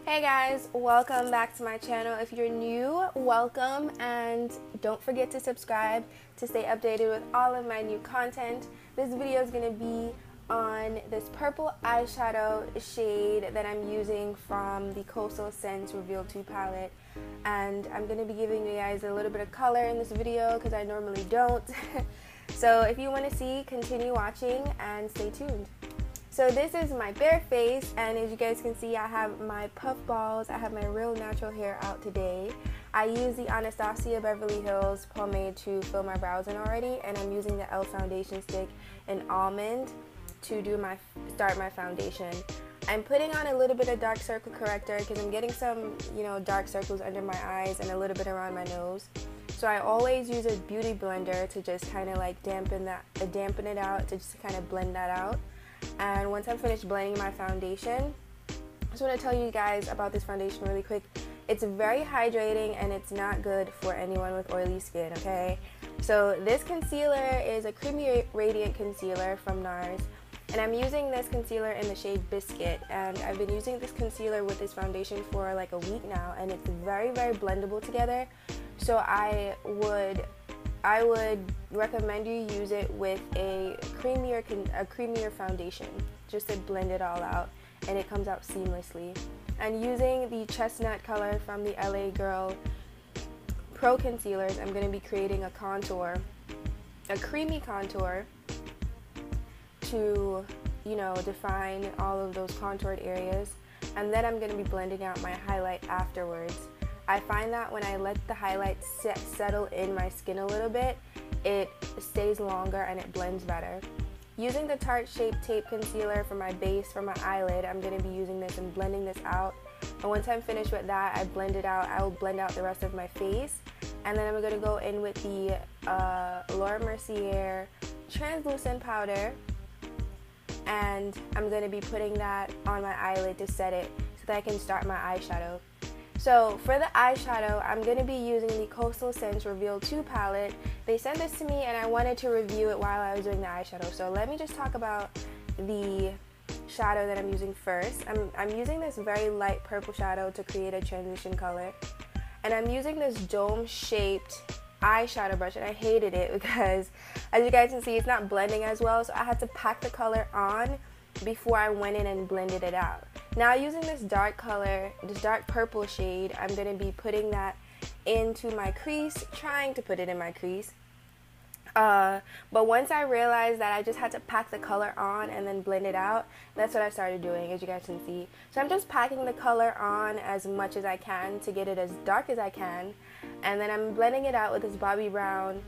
Hey guys, welcome back to my channel. If you're new, welcome, and don't forget to subscribe to stay updated with all of my new content. This video is going to be on this purple eyeshadow shade that I'm using from the Transluscent Reveal 2 palette, and I'm going to be giving you guys a little bit of color in this video because I normally don't. So if you want to see, continue watching and stay tuned. So this is my bare face, and as you guys can see, I have my puff balls. I have my real natural hair out today. I use the Anastasia Beverly Hills pomade to fill my brows in already, and I'm using the e.l.f. foundation stick in Almond to start my foundation. I'm putting on a little bit of dark circle corrector because I'm getting some, dark circles under my eyes and a little bit around my nose. So I always use a beauty blender to just kind of like dampen it out, to just kind of blend that out. And once I'm finished blending my foundation, I just want to tell you guys about this foundation really quick. It's very hydrating and it's not good for anyone with oily skin, okay? So this concealer is a creamy radiant concealer from NARS, and I'm using this concealer in the shade Biscuit, and I've been using this concealer with this foundation for like a week now, and it's very, very blendable together. So I would recommend you use it with a creamier foundation just to blend it all out, and it comes out seamlessly. And using the Chestnut color from the LA Girl Pro Concealers, I'm going to be creating a contour, a creamy contour to, define all of those contoured areas. And then I'm going to be blending out my highlight afterwards. I find that when I let the highlight settle in my skin a little bit, it stays longer and it blends better. Using the Tarte Shape Tape Concealer for my base for my eyelid, I'm going to be using this and blending this out. And once I'm finished with that, I will blend out the rest of my face. And then I'm going to go in with the Mercier Translucent Powder, and I'm going to be putting that on my eyelid to set it so that I can start my eyeshadow. So for the eyeshadow, I'm going to be using the Transluscent Reveal 2 palette. They sent this to me and I wanted to review it while I was doing the eyeshadow. So let me just talk about the shadow that I'm using first. I'm using this very light purple shadow to create a transition color. And I'm using this dome-shaped eyeshadow brush, and I hated it because, as you guys can see, it's not blending as well. So I had to pack the color on before I went in and blended it out. Now using this dark color, this dark purple shade, I'm going to be putting that into my crease, trying to put it in my crease. But once I realized that I just had to pack the color on and then blend it out, that's what I started doing, as you guys can see. So I'm just packing the color on as much as I can to get it as dark as I can. And then I'm blending it out with this Bobbi Brown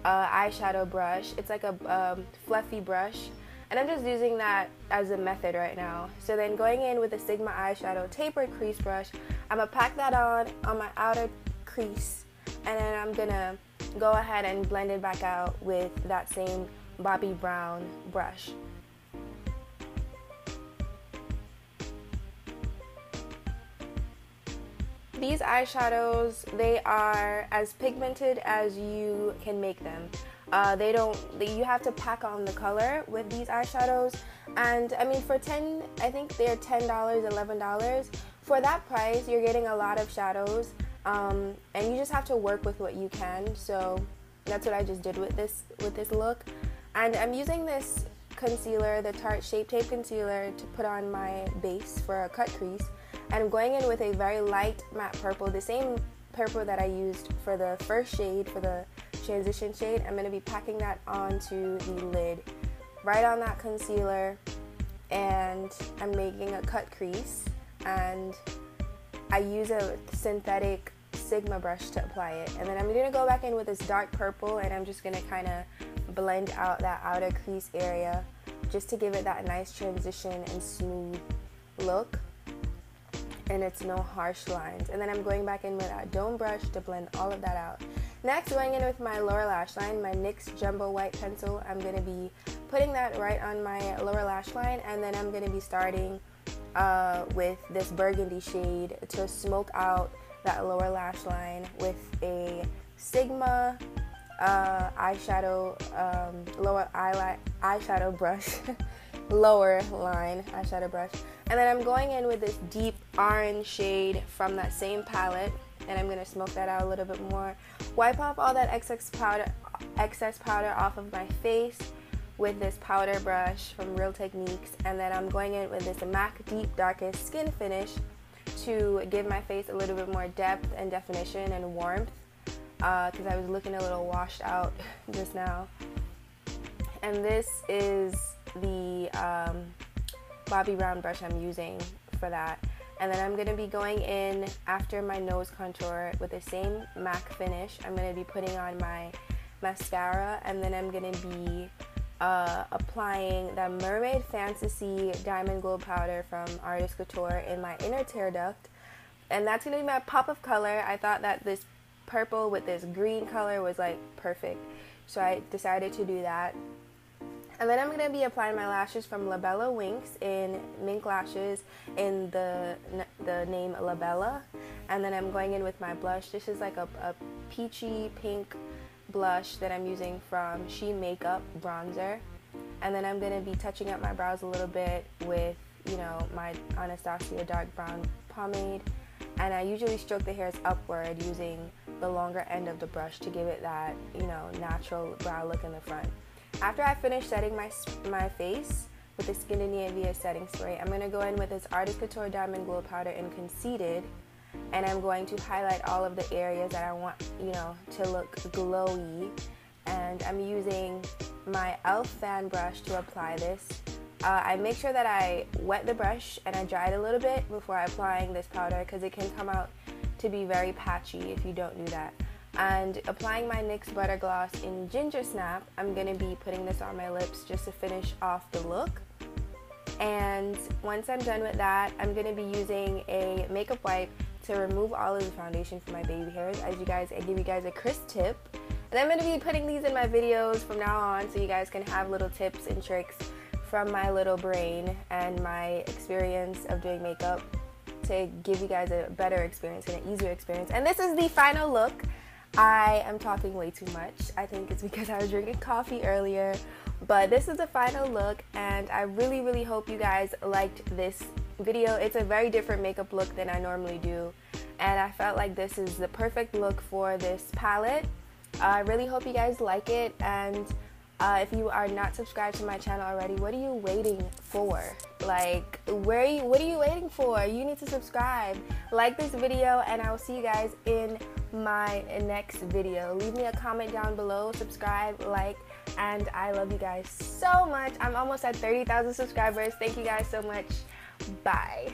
eyeshadow brush. It's like a fluffy brush. And I'm just using that as a method right now. So then going in with a Sigma eyeshadow tapered crease brush, I'm going to pack that on my outer crease. And then I'm going to go ahead and blend it back out with that same Bobbi Brown brush. These eyeshadows, they are as pigmented as you can make them. You have to pack on the color with these eyeshadows, and I mean I think they're $10, $11. For that price, you're getting a lot of shadows, and you just have to work with what you can. So that's what I just did with this look. And I'm using this concealer, the Tarte Shape Tape Concealer, to put on my base for a cut crease. And I'm going in with a very light matte purple, the same purple that I used for the first shade, for the transition shade. I'm going to be packing that onto the lid, right on that concealer, and I'm making a cut crease, and I use a synthetic Sigma brush to apply it. And then I'm going to go back in with this dark purple, and I'm just going to kind of blend out that outer crease area just to give it that nice transition and smooth look, and it's no harsh lines. And then I'm going back in with that dome brush to blend all of that out. Next, going in with my lower lash line, my NYX Jumbo White Pencil. I'm going to be putting that right on my lower lash line, and then I'm going to be starting with this burgundy shade to smoke out that lower lash line with a Sigma eyeshadow, eyeshadow brush, lower line eyeshadow brush. And then I'm going in with this deep orange shade from that same palette, and I'm going to smoke that out a little bit more. Wipe off all that excess powder off of my face with this powder brush from Real Techniques, and then I'm going in with this MAC Deep Darkest Skinfinish to give my face a little bit more depth and definition and warmth, because I was looking a little washed out just now. And this is the Bobbi Brown brush I'm using for that. And then I'm going to be going in after my nose contour with the same MAC finish. I'm going to be putting on my mascara, and then I'm going to be applying that Mermaid Fantasy Diamond Glow Powder from Artist Couture in my inner tear duct. And that's going to be my pop of color. I thought that this purple with this green color was like perfect, so I decided to do that. And then I'm going to be applying my lashes from Labella Winks in Mink Lashes in the name Labella. And then I'm going in with my blush. This is like a peachy pink blush that I'm using from She Makeup Bronzer. And then I'm going to be touching up my brows a little bit with, you know, my Anastasia Dark Brown Pomade. And I usually stroke the hairs upward using the longer end of the brush to give it that, you know, natural brow look in the front. After I finish setting my face with the Skindinavia setting spray, I'm going to go in with this Artist Couture Diamond Glow Powder in Conceited, and I'm going to highlight all of the areas that I want, you know, to look glowy. And I'm using my e.l.f. fan brush to apply this. I make sure that I wet the brush and I dry it a little bit before applying this powder, because it can come out to be very patchy if you don't do that. And applying my NYX Buttergloss in Ginger Snap, I'm going to be putting this on my lips just to finish off the look. And once I'm done with that, I'm going to be using a makeup wipe to remove all of the foundation from my baby hairs. I give you guys a crisp tip. And I'm going to be putting these in my videos from now on, so you guys can have little tips and tricks from my little brain and my experience of doing makeup to give you guys a better experience and an easier experience. And this is the final look. I am talking way too much. I think it's because I was drinking coffee earlier, but this is the final look, and I really hope you guys liked this video. It's a very different makeup look than I normally do, and I felt like this is the perfect look for this palette. I really hope you guys like it, and if you are not subscribed to my channel already, what are you waiting for? Like, what are you waiting for? You need to subscribe. Like this video, and I will see you guys in my next video. Leave me a comment down below, subscribe, like, and I love you guys so much. I'm almost at 30,000 subscribers. Thank you guys so much. Bye.